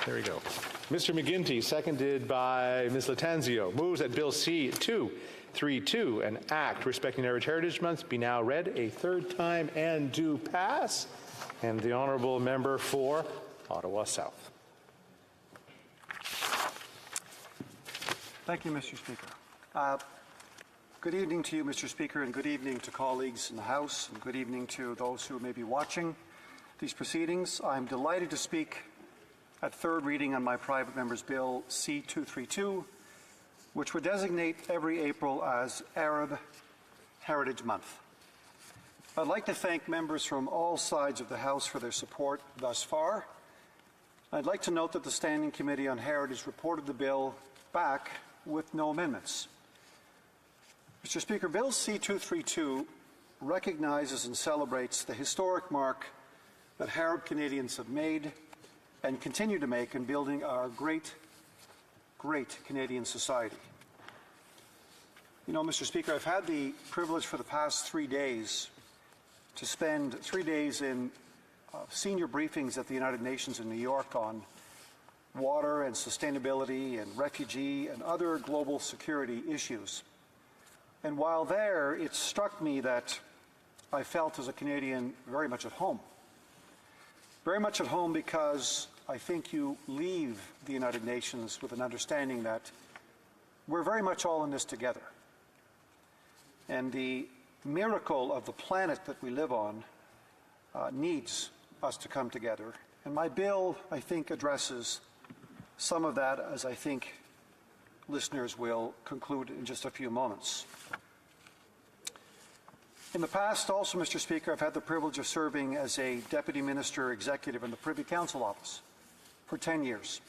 There we go. Mr. McGinty, seconded by Ms. Latanzio, moves that Bill C-232, an act respecting Heritage Month, be now read a third time and do pass. And the honourable member for Ottawa South. Thank you, Mr. Speaker. Good evening to you, Mr. Speaker, and good evening to colleagues in the House, and good evening to those who may be watching these proceedings. I'm delighted to speak at third reading on my private member's bill C-232, which would designate every April as Arab Heritage Month. I'd like to thank members from all sides of the House for their support thus far. I'd like to note that the Standing Committee on Heritage reported the bill back with no amendments. Mr. Speaker, Bill C-232 recognizes and celebrates the historic mark that Arab Canadians have made and continue to make in building our great Canadian society. You know, Mr. Speaker, I've had the privilege for the past 3 days to spend 3 days in senior briefings at the United Nations in New York on water and sustainability and refugee and other global security issues. And while there, it struck me that I felt as a Canadian very much at home. Very much at home because I think you leave the United Nations with an understanding that we're very much all in this together. And the miracle of the planet that we live on needs us to come together. And my bill, I think, addresses some of that, as I think listeners will conclude in just a few moments. In the past, also, Mr. Speaker, I've had the privilege of serving as a Deputy Minister Executive in the Privy Council Office for 10 years.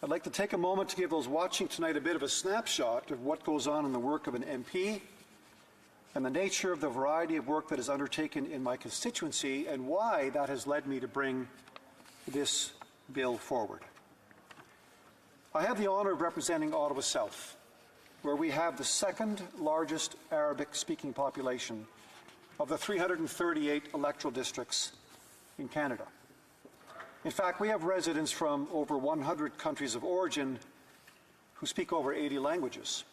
I'd like to take a moment to give those watching tonight a bit of a snapshot of what goes on in the work of an MP and the nature of the variety of work that is undertaken in my constituency and why that has led me to bring this bill forward. I have the honour of representing Ottawa South, where we have the second largest Arabic-speaking population of the 338 electoral districts in Canada. In fact, we have residents from over 100 countries of origin who speak over 80 languages.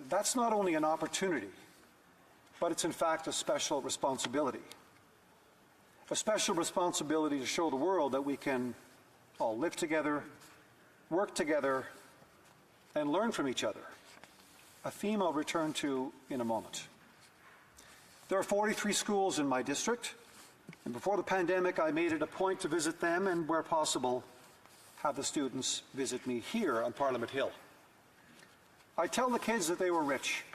That's not only an opportunity, but it's in fact a special responsibility. A special responsibility to show the world that we can all live together, work together, and learn from each other, a theme I'll return to in a moment. There are 43 schools in my district, and before the pandemic, I made it a point to visit them and, where possible, have the students visit me here on Parliament Hill. I tell the kids that they were rich,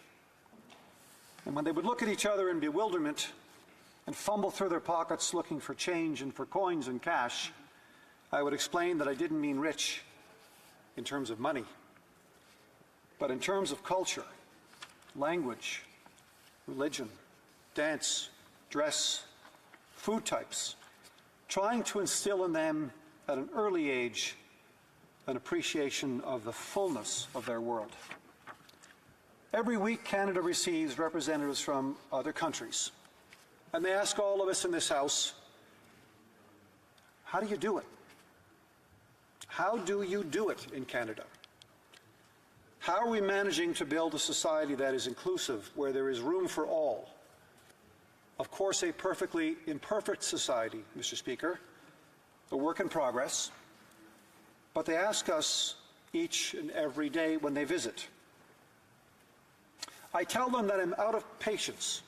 and when they would look at each other in bewilderment and fumble through their pockets looking for change and for coins and cash, I would explain that I didn't mean rich in terms of money, but in terms of culture, language, religion, dance, dress, food types, trying to instill in them at an early age an appreciation of the fullness of their world. Every week, Canada receives representatives from other countries, and they ask all of us in this House, how do you do it? How do you do it in Canada? How are we managing to build a society that is inclusive, where there is room for all? Of course, a perfectly imperfect society, Mr. Speaker, a work in progress, but they ask us each and every day when they visit. I tell them that I'm out of patience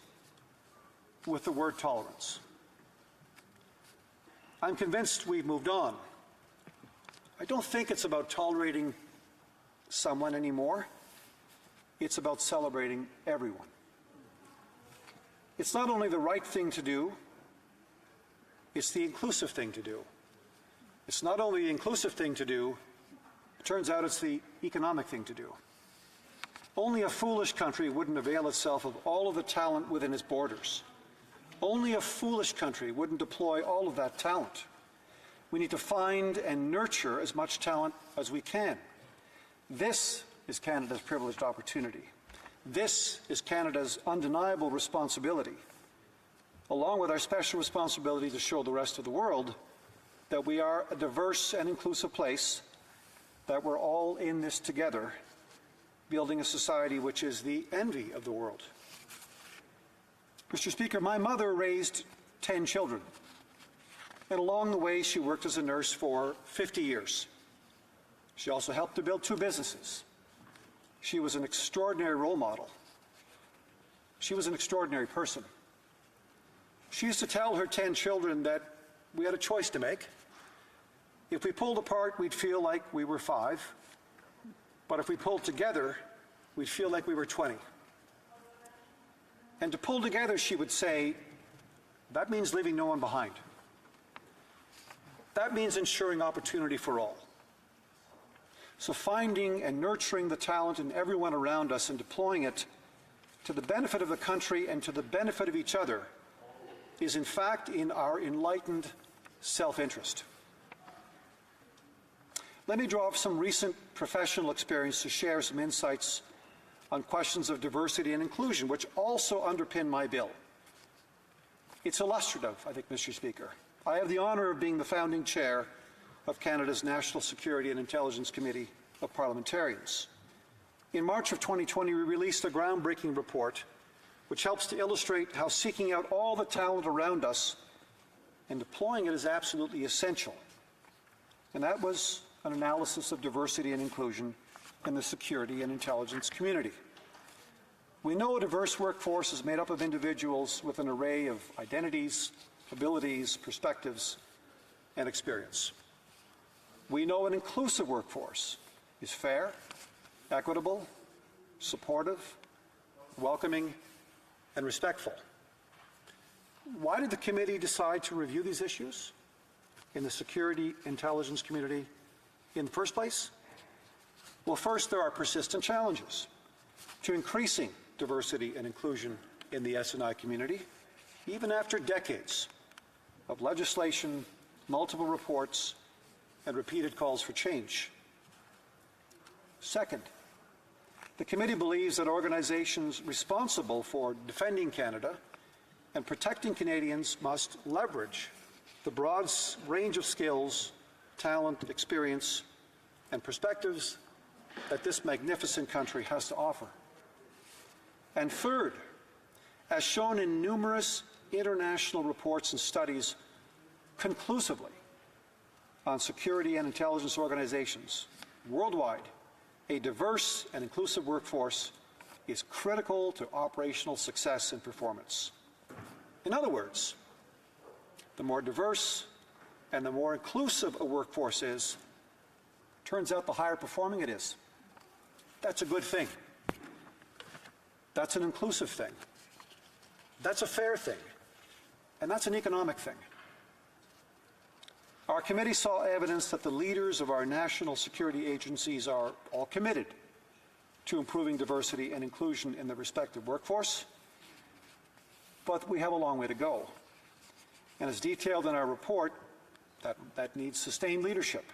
with the word tolerance. I'm convinced we've moved on. I don't think it's about tolerating someone anymore. It's about celebrating everyone. It's not only the right thing to do, it's the inclusive thing to do. It's not only the inclusive thing to do, it turns out it's the economic thing to do. Only a foolish country wouldn't avail itself of all of the talent within its borders. Only a foolish country wouldn't deploy all of that talent. We need to find and nurture as much talent as we can. This is Canada's privileged opportunity. This is Canada's undeniable responsibility, along with our special responsibility to show the rest of the world that we are a diverse and inclusive place, that we're all in this together, building a society which is the envy of the world. Mr. Speaker, my mother raised 10 children, and along the way she worked as a nurse for 50 years. She also helped to build 2 businesses. She was an extraordinary role model. She was an extraordinary person. She used to tell her 10 children that we had a choice to make. If we pulled apart, we'd feel like we were 5. But if we pulled together, we'd feel like we were 20. And to pull together, she would say, that means leaving no one behind. That means ensuring opportunity for all. So finding and nurturing the talent in everyone around us and deploying it to the benefit of the country and to the benefit of each other is in fact in our enlightened self-interest. Let me draw off some recent professional experience to share some insights on questions of diversity and inclusion, which also underpin my bill. It's illustrative, I think, Mr. Speaker. I have the honour of being the founding chair of Canada's National Security and Intelligence Committee of Parliamentarians. In March of 2020, we released a groundbreaking report which helps to illustrate how seeking out all the talent around us and deploying it is absolutely essential. And that was an analysis of diversity and inclusion in the security and intelligence community. We know a diverse workforce is made up of individuals with an array of identities, abilities, perspectives, and experience. We know an inclusive workforce is fair, equitable, supportive, welcoming, and respectful. Why did the committee decide to review these issues in the security intelligence community in the first place? Well, first, there are persistent challenges to increasing diversity and inclusion in the S&I community, even after decades of legislation, multiple reports, and repeated calls for change. Second, the committee believes that organizations responsible for defending Canada and protecting Canadians must leverage the broad range of skills, talent, experience, and perspectives that this magnificent country has to offer. And third, as shown in numerous international reports and studies conclusively on security and intelligence organizations worldwide, a diverse and inclusive workforce is critical to operational success and performance. In other words, the more diverse and the more inclusive a workforce is, turns out the higher performing it is. That's a good thing. That's an inclusive thing. That's a fair thing. And that's an economic thing. Our committee saw evidence that the leaders of our national security agencies are all committed to improving diversity and inclusion in the respective workforce, but we have a long way to go. And as detailed in our report, that needs sustained leadership,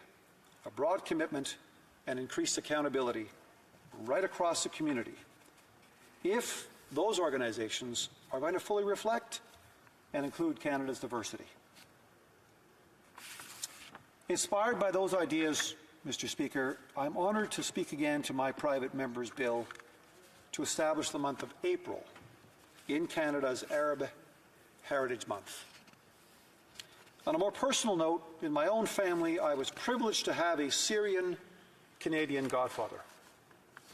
a broad commitment, and increased accountability right across the community, if those organizations are going to fully reflect and include Canada's diversity. Inspired by those ideas, Mr. Speaker, I'm honoured to speak again to my private member's bill to establish the month of April in Canada's Arab Heritage Month. On a more personal note, in my own family, I was privileged to have a Syrian-Canadian godfather,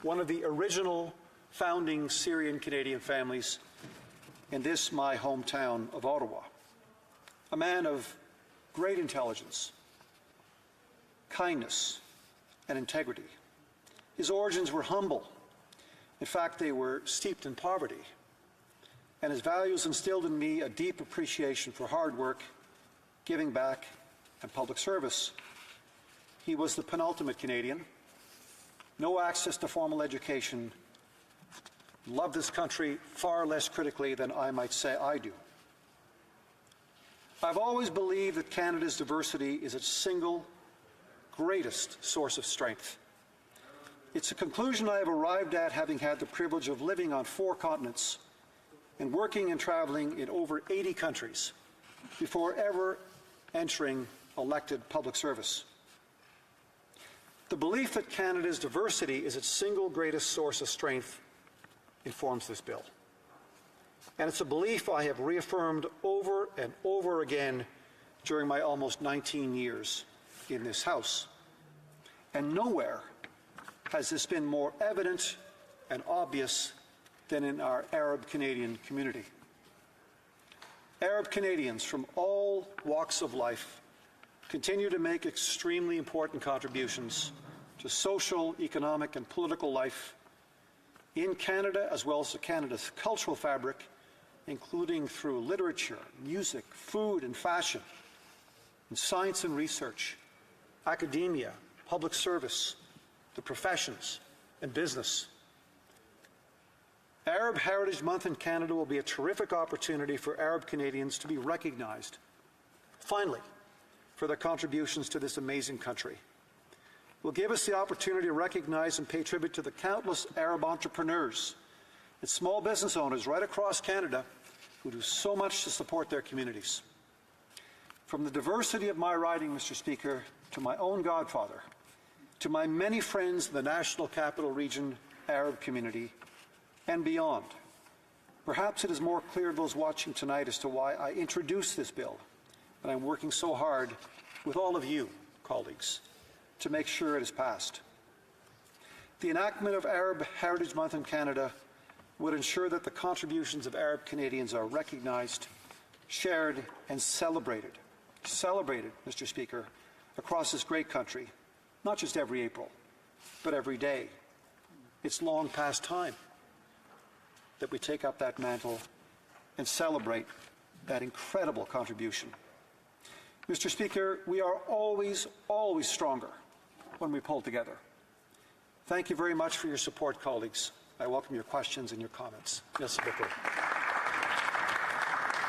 one of the original founding Syrian-Canadian families in this, my hometown of Ottawa. A man of great intelligence, kindness, and integrity. His origins were humble. In fact, they were steeped in poverty. And his values instilled in me a deep appreciation for hard work, giving back, and public service. He was the penultimate Canadian. No access to formal education. Loved this country far less critically than I might say I do. I've always believed that Canada's diversity is its single greatest source of strength. It's a conclusion I have arrived at having had the privilege of living on 4 continents and working and traveling in over 80 countries before ever entering elected public service. The belief that Canada's diversity is its single greatest source of strength informs this bill. And it's a belief I have reaffirmed over and over again during my almost 19 years in this House. And nowhere has this been more evident and obvious than in our Arab Canadian community. Arab Canadians from all walks of life continue to make extremely important contributions to social, economic, and political life in Canada, as well as to Canada's cultural fabric, including through literature, music, food and fashion, and science and research, academia, public service, the professions, and business. Arab Heritage Month in Canada will be a terrific opportunity for Arab Canadians to be recognized, finally, for their contributions to this amazing country. It will give us the opportunity to recognize and pay tribute to the countless Arab entrepreneurs and small business owners right across Canada who do so much to support their communities. From the diversity of my riding, Mr. Speaker, to my own godfather, to my many friends in the National Capital Region Arab community, and beyond. Perhaps it is more clear to those watching tonight as to why I introduced this bill, and I'm working so hard with all of you, colleagues, to make sure it is passed. The enactment of Arab Heritage Month in Canada would ensure that the contributions of Arab Canadians are recognized, shared, and celebrated. Celebrated, Mr. Speaker, across this great country, not just every April, but every day. It's long past time that we take up that mantle and celebrate that incredible contribution. Mr. Speaker, we are always, always stronger when we pull together. Thank you very much for your support, colleagues. I welcome your questions and your comments. Merci beaucoup.